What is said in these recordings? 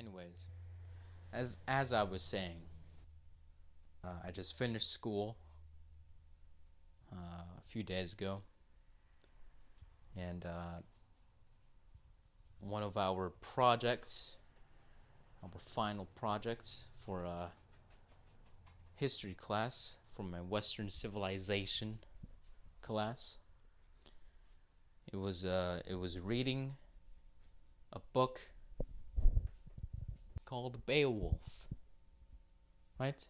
Anyways, as I was saying, I just finished school a few days ago, and one of our projects, our final projects for history class for my Western civilization class. It was reading a book called Beowulf. Right?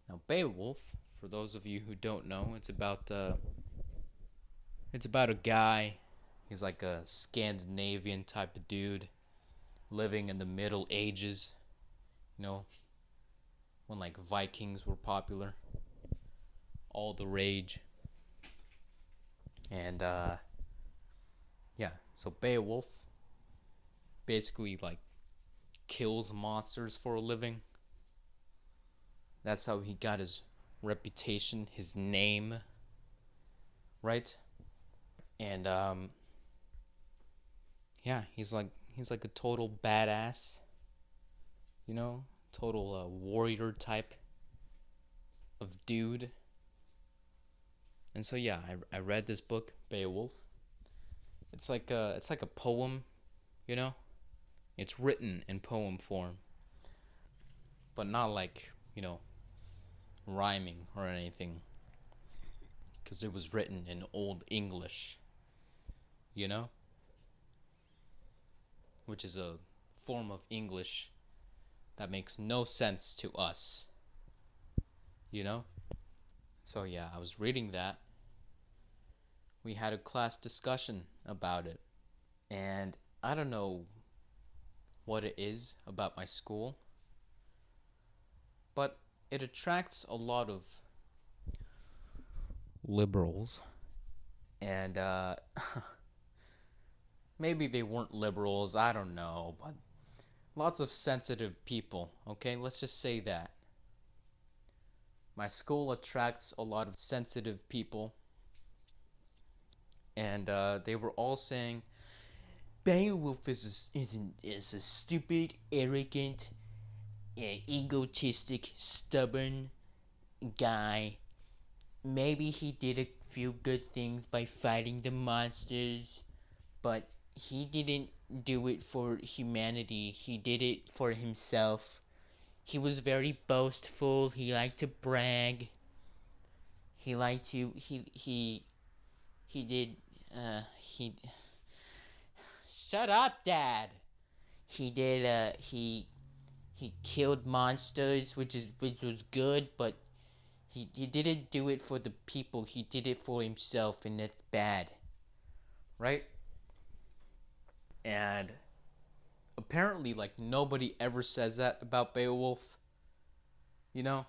Now Beowulf, for those of you who don't know, it's about a guy. He's like a Scandinavian type of dude living in the Middle Ages, you know, when like Vikings were popular, all the rage. And yeah, so Beowulf basically like kills monsters for a living. That's how he got his reputation, his name, right? And yeah, he's like a total badass, total warrior type of dude. And so yeah, I read this book, Beowulf. It's like a poem, you know. It's written in poem form, but not like rhyming or anything, because it was written in Old English, you know, which is a form of English that makes no sense to us, you know. So yeah, I was reading that. We had a class discussion about it, and I don't know what it is about my school, but it attracts a lot of liberals, and maybe they weren't liberals, I don't know, but lots of sensitive people, okay? Let's just say that. My school attracts a lot of sensitive people, and they were all saying Beowulf is a stupid, arrogant, egotistic, stubborn guy. Maybe he did a few good things by fighting the monsters, but he didn't do it for humanity. He did it for himself. He was very boastful. He liked to brag. He liked to he did he Shut up, Dad. He did he killed monsters, which was good, but he didn't do it for the people. He did it for himself, and that's bad. Right? And apparently like nobody ever says that about Beowulf. You know?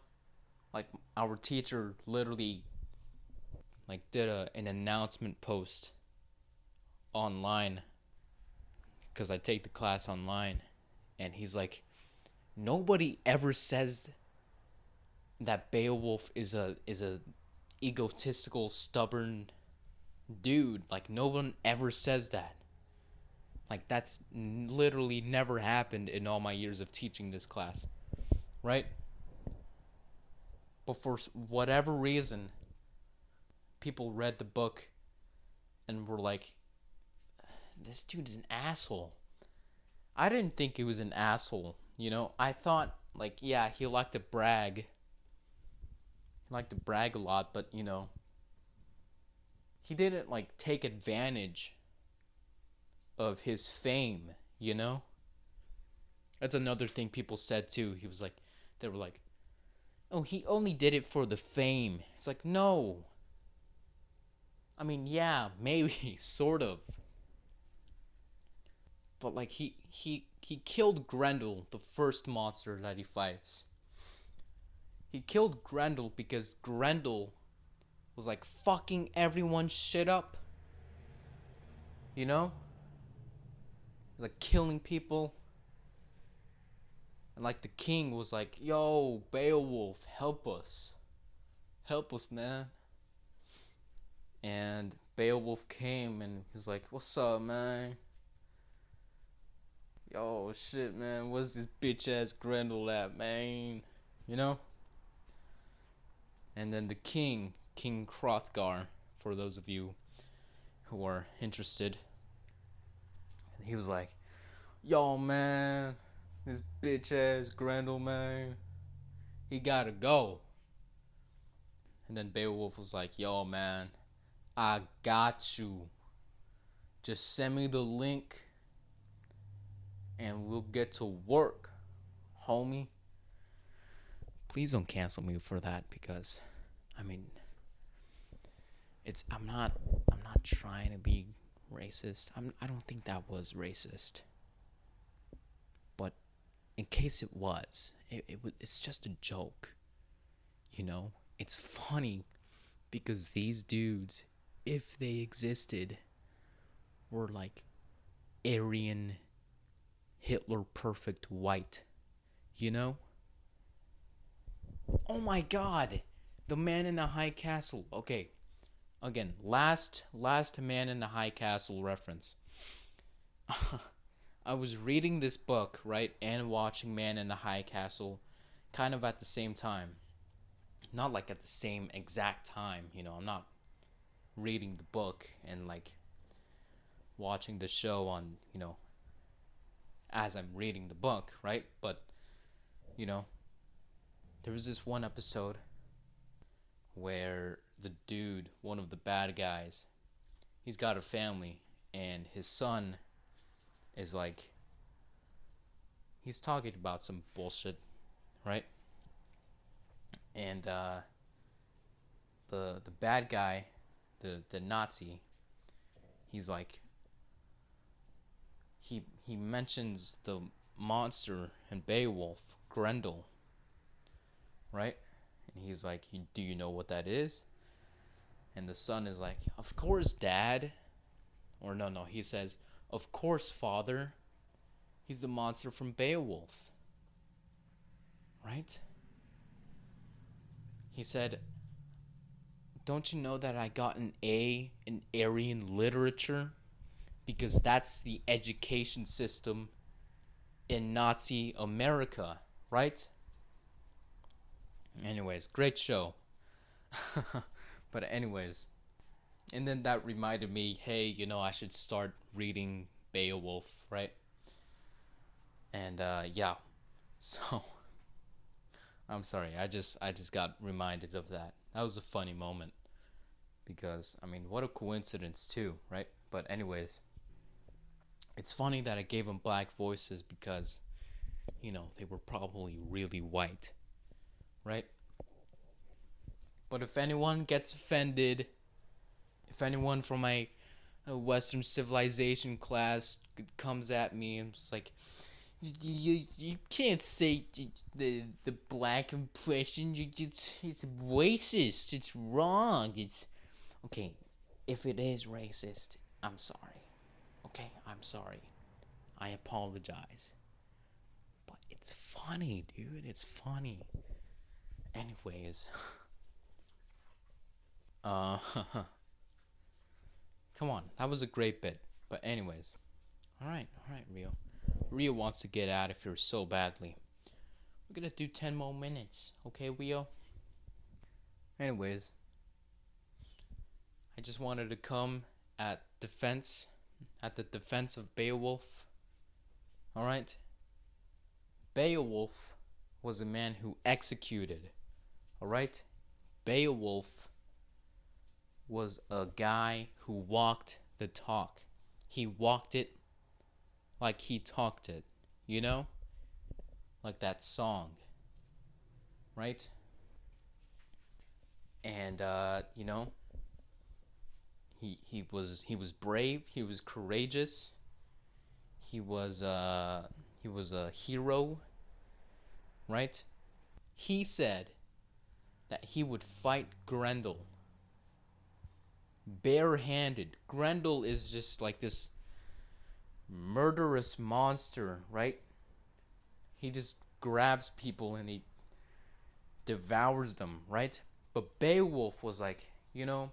Like our teacher literally like did an announcement post online, cuz I take the class online, and he's like, nobody ever says that Beowulf is a egotistical, stubborn dude. Like no one ever says that. Like that's literally never happened in all my years of teaching this class, right? But for whatever reason, people read the book and were like, this dude's an asshole. I didn't think he was an asshole, you know? I thought, like, yeah, he liked to brag. He liked to brag a lot, but, he didn't, like, take advantage of his fame, you know? That's another thing people said, too. They were like, oh, he only did it for the fame. It's like, no. I mean, yeah, maybe, sort of. But like he killed Grendel, the first monster that he fights. He killed Grendel because Grendel was like fucking everyone's shit up. You know? He was like killing people. And like the king was like, yo, Beowulf, help us. Help us, man. And Beowulf came and he was like, what's up, man? yo, shit, man, what's this bitch ass Grendel at, man? You know? And then the king, King Hrothgar, for those of you who are interested, he was like, yo, man, this bitch ass Grendel, man, he gotta go. And then Beowulf was like, yo, man, I got you. Just send me the link and we'll get to work, homie. Please don't cancel me for that because, I mean, I'm not trying to be racist. I don't think that was racist. But in case it was, it's just a joke. You know, it's funny because these dudes, if they existed, were like Aryan, Hitler perfect white. You know? Oh my god! The Man in the High Castle. Okay. Again, last Man in the High Castle reference. I was reading this book, right, and watching Man in the High Castle kind of at the same time. Not like at the same exact time, you know. I'm not reading the book and like watching the show on, you know, as I'm reading the book, right? But, you know, there was this one episode where the dude, one of the bad guys, he's got a family and his son is like, he's talking about some bullshit, right? And the bad guy, the Nazi, he's like, he mentions the monster in Beowulf, Grendel, right? And he's like, do you know what that is? And the son is like, of course, Dad. Or no, he says, of course, Father. He's the monster from Beowulf. Right? He said, don't you know that I got an A in Aryan literature? Because that's the education system in Nazi America, right? Anyways, great show. But anyways, and then that reminded me, hey, you know, I should start reading Beowulf, right? And yeah, so I'm sorry, I just got reminded of that. That was a funny moment because I mean, what a coincidence too, right? But anyways, it's funny that I gave them black voices because, you know, they were probably really white, right? But if anyone gets offended, if anyone from my Western civilization class comes at me and it's like, you can't say the black impression. It's racist. It's wrong. It's okay. If it is racist, I'm sorry. Okay, I'm sorry. I apologize. But it's funny, dude. It's funny. Anyways, uh, come on. That was a great bit. But anyways, all right, Rio. Rio wants to get out of here so badly. We're gonna do 10 more minutes, okay, Rio? Anyways, I just wanted to come at the defense of Beowulf. Alright? Beowulf was a man who executed. Alright? Beowulf was a guy who walked the talk. He walked it like he talked it, you know? Like that song, right? And you know, he was brave, he was courageous, he was a hero, right? He said that he would fight Grendel barehanded. Grendel is just like this murderous monster, right? He just grabs people and he devours them, right? But Beowulf was like, you know,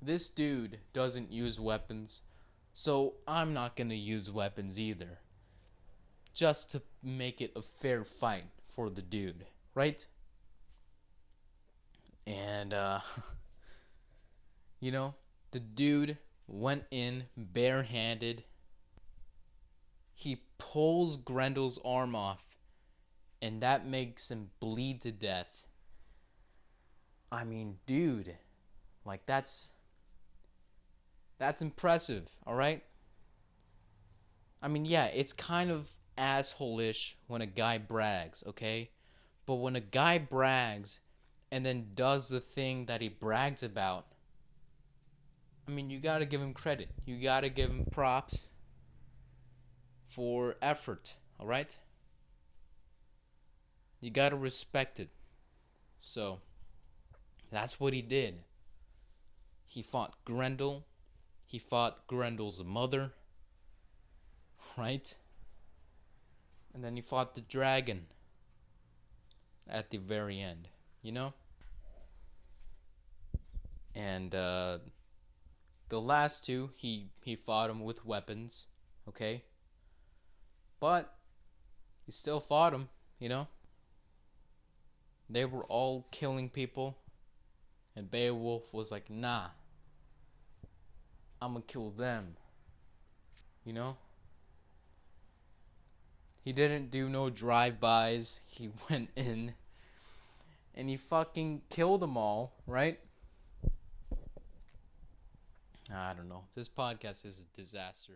this dude doesn't use weapons, so I'm not gonna use weapons either. just to make it a fair fight for the dude, right? And you know, the dude went in barehanded. He pulls Grendel's arm off, and that makes him bleed to death. I mean, dude, like that's impressive, all right? I mean, yeah, it's kind of asshole-ish when a guy brags, okay? But when a guy brags and then does the thing that he brags about, I mean, you gotta give him credit. You gotta give him props for effort, all right? You gotta respect it. So, that's what he did. He fought Grendel. He fought Grendel's mother, right? And then he fought the dragon at the very end, you know? And the last two, he fought him with weapons, okay? But he still fought him, you know? They were all killing people, and Beowulf was like, nah, I'm gonna kill them, you know? He didn't do no drive-bys. He went in and he fucking killed them all, right? I don't know. This podcast is a disaster.